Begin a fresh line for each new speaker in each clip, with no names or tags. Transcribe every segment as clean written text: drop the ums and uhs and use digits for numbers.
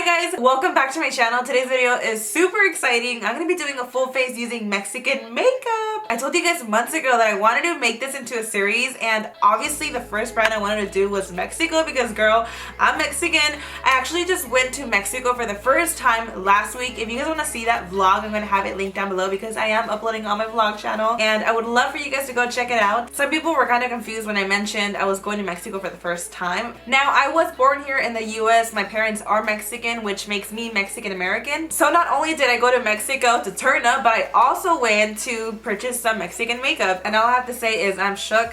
Hi guys, welcome back to my channel. Today's video is super exciting. I'm gonna be doing a full face using Mexican makeup. I told you guys months ago that I wanted to make this into a series, and obviously the first brand I wanted to do was Mexico because girl, I'm Mexican. I actually just went to Mexico for the first time last week. If you guys want to see that vlog, I'm gonna have it linked down below because I am uploading on my vlog channel and I would love for you guys to go check it out. Some people were kind of confused when I mentioned I was going to Mexico for the first time. Now, I was born here in the US. My parents are Mexican, which makes me Mexican American. So not only did I go to Mexico to turn up, but I also went to purchase some Mexican makeup. And all I have to say is I'm shook.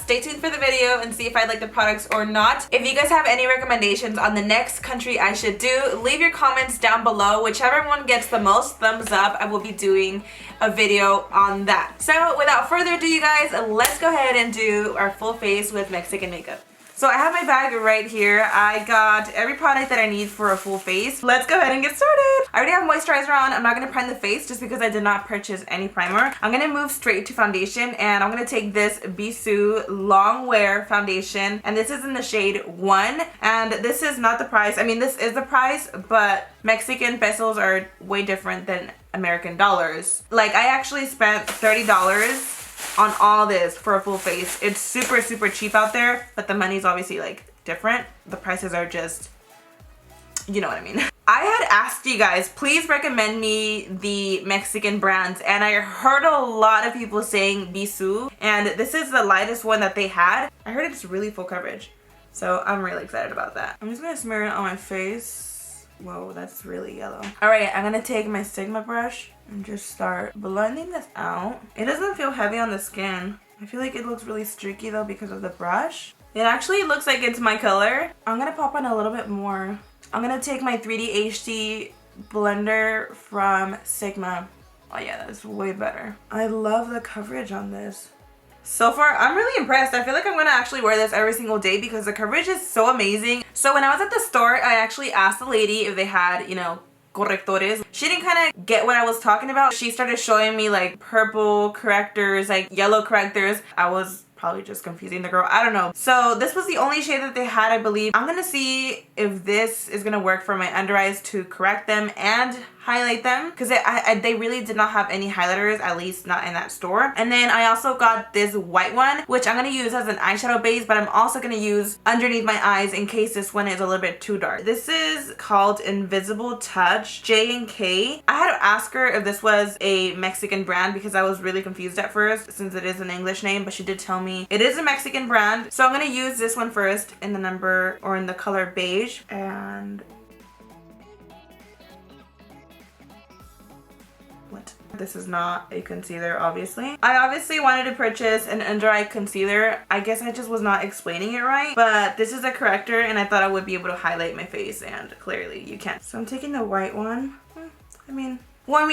Stay tuned for the video and see if I like the products or not. If you guys have any recommendations on the next country I should do, leave your comments down below. Whichever one gets the most thumbs up, I will be doing a video on that. So without further ado, you guys, let's go ahead and do our full face with Mexican makeup. So I have my bag right here. I got every product that I need for a full face. Let's go ahead and get started. I already have moisturizer on. I'm not going to prime the face just because I did not purchase any primer. I'm going to move straight to foundation, and I'm going to take this Bisou Long Wear foundation, and this is in the shade 1. And this is not the price. I mean, this is the price, but Mexican pesos are way different than American dollars. Like, I actually spent $30 on all this for a full face. It's super cheap out there, but the money's obviously like different. The prices are just, you know what I mean. I had asked you guys, please recommend me the Mexican brands, and I heard a lot of people saying Bisou, and this is the lightest one that they had. I heard it's really full coverage, so I'm really excited about that. I'm just gonna smear it on my face. Whoa, that's really yellow. Alright, I'm gonna take my Sigma brush and just start blending this out. It doesn't feel heavy on the skin. I feel like it looks really streaky though because of the brush. It actually looks like it's my color. I'm gonna pop on a little bit more. I'm gonna take my 3D HD blender from Sigma. Oh yeah, that's way better. I love the coverage on this. So far, I'm really impressed. I feel like I'm gonna actually wear this every single day because the coverage is so amazing. So when I was at the store, I actually asked the lady if they had, you know, correctores. She didn't kind of get what I was talking about. She started showing me like purple correctors, like yellow correctors. I was probably just confusing the girl. I don't know. So this was the only shade that they had, I believe. I'm gonna see if this is gonna work for my under eyes to correct them and highlight them, because they really did not have any highlighters, at least not in that store. And then I also got this white one, which I'm gonna use as an eyeshadow base, but I'm also gonna use underneath my eyes in case this one is a little bit too dark. This is called Invisible Touch J&K. I had to ask her if this was a Mexican brand because I was really confused at first since it is an English name, but she did tell me it is a Mexican brand. So I'm gonna use this one first in the number, or in the color beige, and this is not a concealer, obviously. I obviously wanted to purchase an under eye concealer. I guess I just was not explaining it right, but this is a corrector and I thought I would be able to highlight my face, and clearly you can't. So I'm taking the white one. I mean,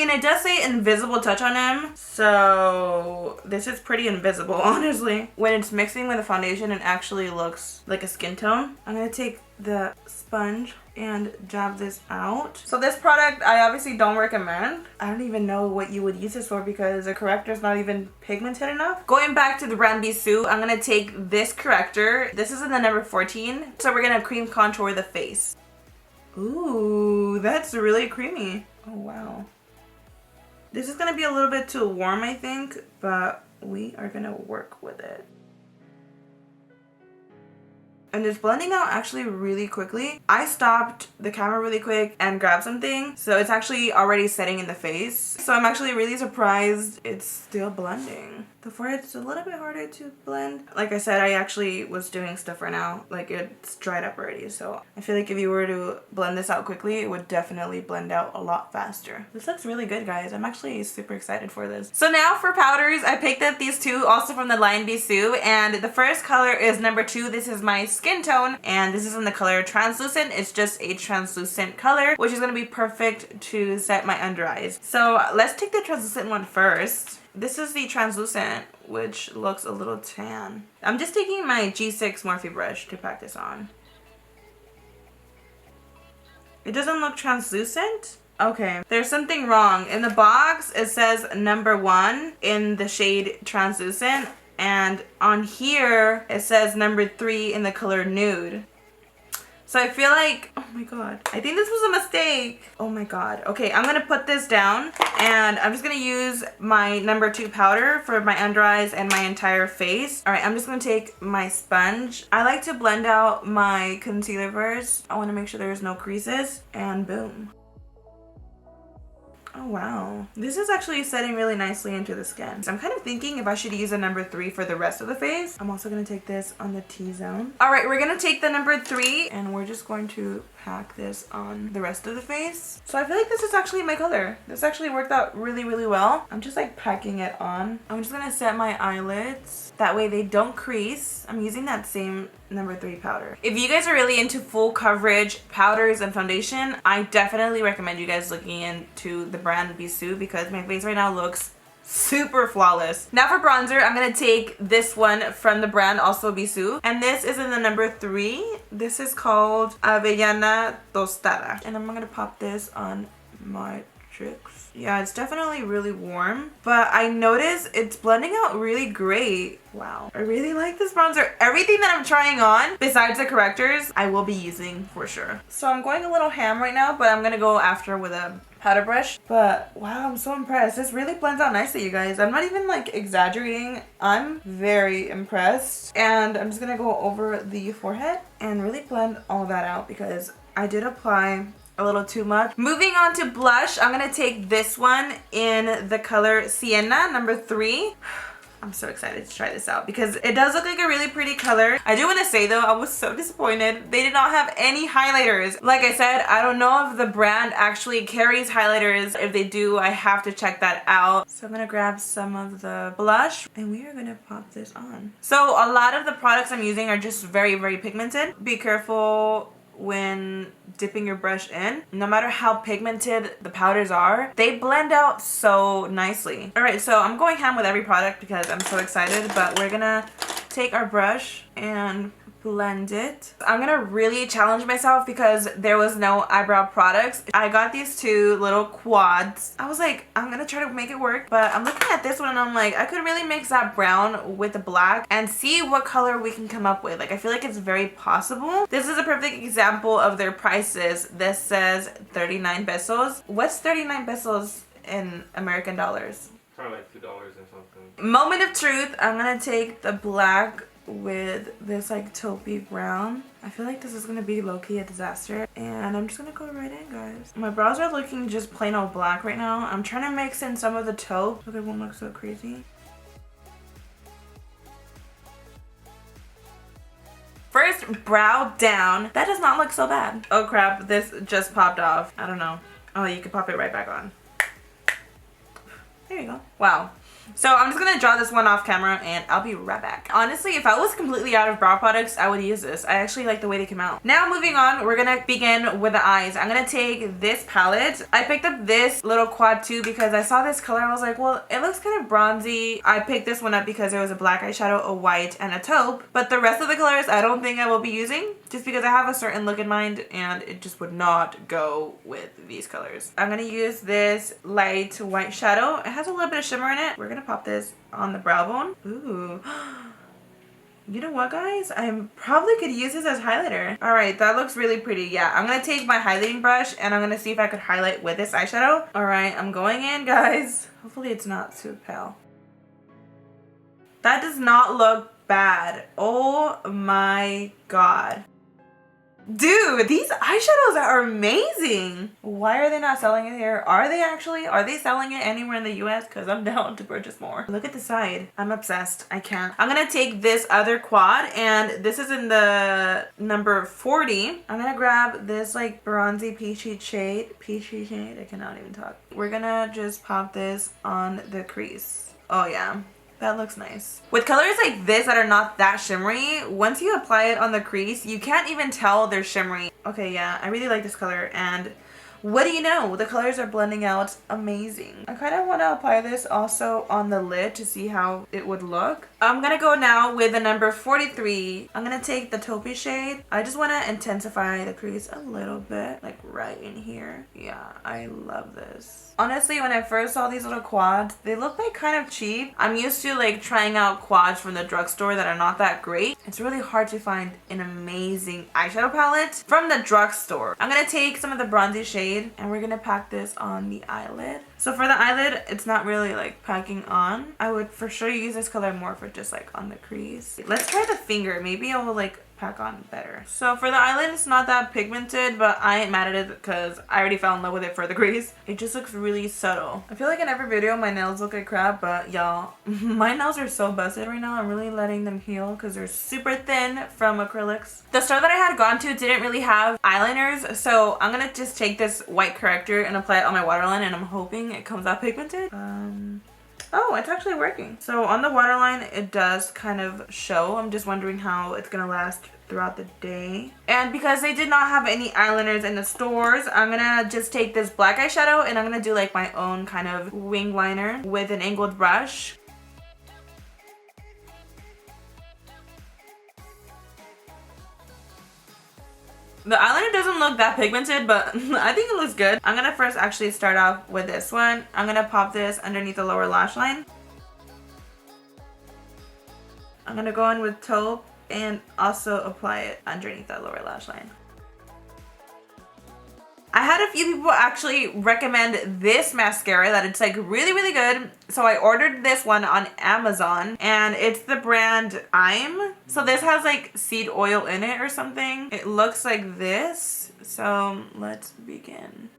it does say invisible touch on him, so this is pretty invisible, honestly. When it's mixing with the foundation, it actually looks like a skin tone. I'm gonna take the sponge and dab this out. So this product I obviously don't recommend. I don't even know what you would use this for because the corrector is not even pigmented enough. Going back to the brand Bisou, I'm gonna take this corrector. This is in the number 14. So we're gonna cream contour the face. Ooh, that's really creamy. Oh wow. This is gonna be a little bit too warm, I think, but we are gonna work with it. And it's blending out actually really quickly. I stopped the camera really quick and grabbed something, so it's actually already setting in the face. So I'm actually really surprised it's still blending. The forehead's a little bit harder to blend. Like I said, I actually was doing stuff right now. Like, it's dried up already, so I feel like if you were to blend this out quickly, it would definitely blend out a lot faster. This looks really good, guys. I'm actually super excited for this. So now for powders, I picked up these two, also from the line Bisou, and the first color is number 2. This is my skin tone, and this is in the color Translucent. It's just a translucent color, which is gonna be perfect to set my under eyes. So let's take the translucent one first. This is the translucent, which looks a little tan. I'm just taking my G6 Morphe brush to pack this on. It doesn't look translucent. Okay, there's something wrong. In the box, it says number 1 in the shade translucent, and on here, it says number 3 in the color nude. So I feel like, oh my god, I think this was a mistake. Oh my god. Okay, I'm gonna put this down and I'm just gonna use my number 2 powder for my under eyes and my entire face. All right, I'm just gonna take my sponge. I like to blend out my concealer first. I wanna make sure there's no creases, and boom. Oh wow, this is actually setting really nicely into the skin. So I'm kind of thinking if I should use a number 3 for the rest of the face. I'm also going to take this on the T-zone. All right, we're going to take the number 3 and we're just going to pack this on the rest of the face. So I feel like this is actually my color. This actually worked out really, really well. I'm just like packing it on. I'm just going to set my eyelids. That way they don't crease. I'm using that same number 3 powder. If you guys are really into full coverage powders and foundation, I definitely recommend you guys looking into the brand Bisou because my face right now looks super flawless. Now for bronzer, I'm gonna take this one from the brand also Bisou, and this is in the number 3. This is called Avellana Tostada, and I'm gonna pop this on my tricks. Yeah, it's definitely really warm, but I notice it's blending out really great. Wow, I really like this bronzer. Everything that I'm trying on, besides the correctors, I will be using for sure. So I'm going a little ham right now, but I'm gonna go after with a powder brush. But wow, I'm so impressed. This really blends out nicely, you guys. I'm not even like exaggerating. I'm very impressed. And I'm just gonna go over the forehead and really blend all that out because I did apply a little too much. Moving on to blush, I'm gonna take this one in the color Sienna, number 3. I'm so excited to try this out because it does look like a really pretty color. I do want to say though, I was so disappointed. They did not have any highlighters. Like I said, I don't know if the brand actually carries highlighters. If they do, I have to check that out. So I'm gonna grab some of the blush and we are gonna pop this on. So a lot of the products I'm using are just very, very pigmented. Be careful when dipping your brush in. No matter how pigmented the powders are, they blend out so nicely. All right, so I'm going ham with every product because I'm so excited, but we're gonna take our brush and blend it. I'm gonna really challenge myself because there was no eyebrow products. I got these 2 little quads. I was like, I'm gonna try to make it work, but I'm looking at this one and I'm like, I could really mix that brown with the black and see what color we can come up with. Like, I feel like it's very possible. This is a perfect example of their prices. This says 39 pesos. What's 39 pesos in American dollars?
Probably like $2 or something.
Moment of truth. I'm gonna take the black with this like taupey brown. I feel like this is gonna be low-key a disaster, and I'm just gonna go right in, guys. My brows are looking just plain old black right now. I'm trying to mix in some of the taupe so they won't look so crazy. First brow down. That does not look so bad. Oh crap, this just popped off. I don't know. Oh, you can pop it right back on. There you go. Wow. So I'm just gonna draw this one off camera and I'll be right back. Honestly, if I was completely out of brow products, I would use this. I actually like the way they came out. Now moving on, we're gonna begin with the eyes. I'm gonna take this palette. I picked up this little quad too because I saw this color. I was like, well, it looks kind of bronzy. I picked this one up because there was a black eyeshadow, a white, and a taupe. But the rest of the colors, I don't think I will be using just because I have a certain look in mind and it just would not go with these colors. I'm gonna use this light white shadow. It has a little bit of shimmer in it. We're gonna pop this on the brow bone. Ooh. You know what, guys? I probably could use this as highlighter. All right, that looks really pretty. Yeah, I'm gonna take my highlighting brush and I'm gonna see if I could highlight with this eyeshadow. All right, I'm going in, guys. Hopefully it's not too pale. That does not look bad. Oh my god. Dude, these eyeshadows are amazing. Why are they not selling it here? Are they actually? Are they selling it anywhere in the US? Because I'm down to purchase more. Look at the side. I'm obsessed. I can't. I'm going to take this other quad and this is in the number 40. I'm going to grab this like bronzy peachy shade. Peachy shade. I cannot even talk. We're going to just pop this on the crease. Oh yeah. That looks nice. With colors like this that are not that shimmery, once you apply it on the crease, you can't even tell they're shimmery. Okay, yeah, I really like this color. And what do you know? The colors are blending out amazing. I kind of want to apply this also on the lid to see how it would look. I'm going to go now with the number 43. I'm going to take the taupey shade. I just want to intensify the crease a little bit, like right in here. Yeah, I love this. Honestly, when I first saw these little quads, they look like kind of cheap. I'm used to like trying out quads from the drugstore that are not that great. It's really hard to find an amazing eyeshadow palette from the drugstore. I'm going to take some of the bronzy shade and we're going to pack this on the eyelid. So for the eyelid, it's not really like packing on. I would for sure use this color more for just like on the crease. Let's try the finger. Maybe it will like pack on better. So for the eyelid, it's not that pigmented, but I ain't mad at it because I already fell in love with it for the crease. It just looks really subtle. I feel like in every video my nails look like crap, but y'all, my nails are so busted right now. I'm really letting them heal because they're super thin from acrylics. The store that I had gone to didn't really have eyeliners, so I'm gonna just take this white corrector and apply it on my waterline, and I'm hoping it comes out pigmented. Oh, it's actually working. So on the waterline, it does kind of show. I'm just wondering how it's gonna last throughout the day. And because they did not have any eyeliners in the stores, I'm gonna just take this black eyeshadow and I'm gonna do like my own kind of wing liner with an angled brush. The eyeliner doesn't look that pigmented, but I think it looks good. I'm gonna first actually start off with this one. I'm gonna pop this underneath the lower lash line. I'm gonna go in with taupe and also apply it underneath that lower lash line. I had a few people actually recommend this mascara, that it's like really, really good. So I ordered this one on Amazon and it's the brand I'm. So this has like seed oil in it or something. It looks like this. So let's begin.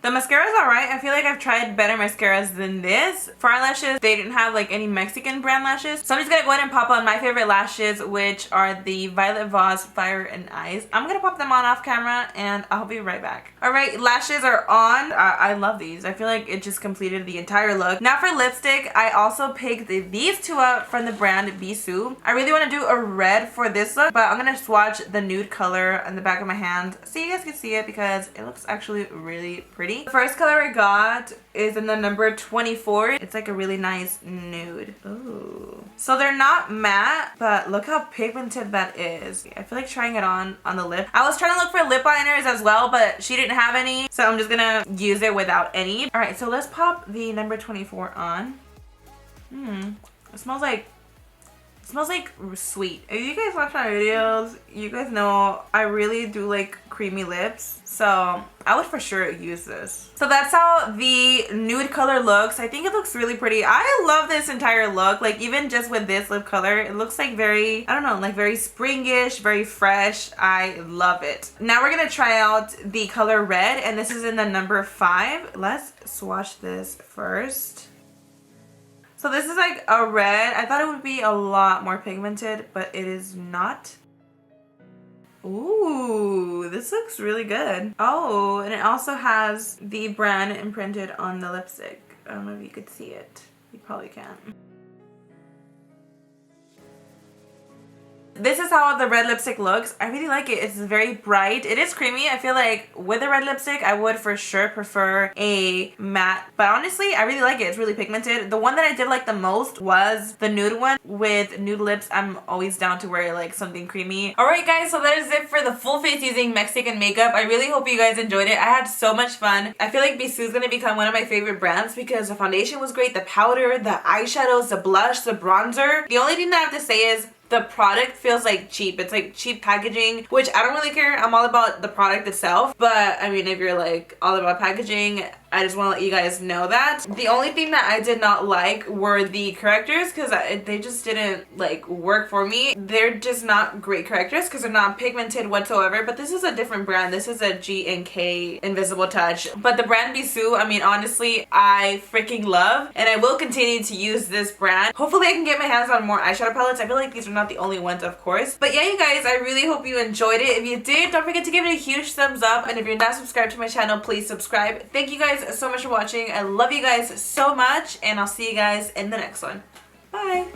The mascara is alright. I feel like I've tried better mascaras than this. For eyelashes, they didn't have like any Mexican brand lashes. So I'm just gonna go ahead and pop on my favorite lashes, which are the Violet Voss Fire and Ice. I'm gonna pop them on off camera and I'll be right back. Alright, lashes are on. I love these. I feel like it just completed the entire look. Now for lipstick, I also picked these two up from the brand Bisou. I really want to do a red for this look, but I'm gonna swatch the nude color on the back of my hand so you guys can see it because it looks actually really pretty. The first color I got is in the number 24. It's like a really nice nude. Ooh. So they're not matte, but look how pigmented that is. I feel like trying it on the lip. I was trying to look for lip liners as well, but she didn't have any, so I'm just gonna use it without any. All right, so let's pop the number 24 on. It smells like sweet. If you guys watch my videos, you guys know I really do like creamy lips, so I would for sure use this. So that's how the nude color looks. I think it looks really pretty. I love this entire look. Like even just with this lip color, it looks like very, I don't know, like very springish, very fresh. I love it. Now we're gonna try out the color red, and this is in the number 5. Let's swatch this first. So this is like a red. I thought it would be a lot more pigmented, but it is not. Ooh, this looks really good. Oh, and it also has the brand imprinted on the lipstick. I don't know if you could see it. You probably can't. This is how the red lipstick looks. I really like it. It's very bright. It is creamy. I feel like with a red lipstick, I would for sure prefer a matte. But honestly, I really like it. It's really pigmented. The one that I did like the most was the nude one. With nude lips, I'm always down to wear like something creamy. Alright guys, so that is it for the full face using Mexican makeup. I really hope you guys enjoyed it. I had so much fun. I feel like Bisou is going to become one of my favorite brands because the foundation was great, the powder, the eyeshadows, the blush, the bronzer. The only thing that I have to say is the product feels like cheap. It's like cheap packaging, which I don't really care. I'm all about the product itself. But I mean, if you're like all about packaging, I just want to let you guys know that. The only thing that I did not like were the correctors because they just didn't like work for me. They're just not great correctors because they're not pigmented whatsoever. But this is a different brand. This is a G&K Invisible Touch. But the brand Bisou, I mean, honestly, I freaking love. And I will continue to use this brand. Hopefully I can get my hands on more eyeshadow palettes. I feel like these are not the only ones, of course. But yeah, you guys, I really hope you enjoyed it. If you did, don't forget to give it a huge thumbs up. And if you're not subscribed to my channel, please subscribe. Thank you guys so much for watching. I love you guys so much, and I'll see you guys in the next one. Bye!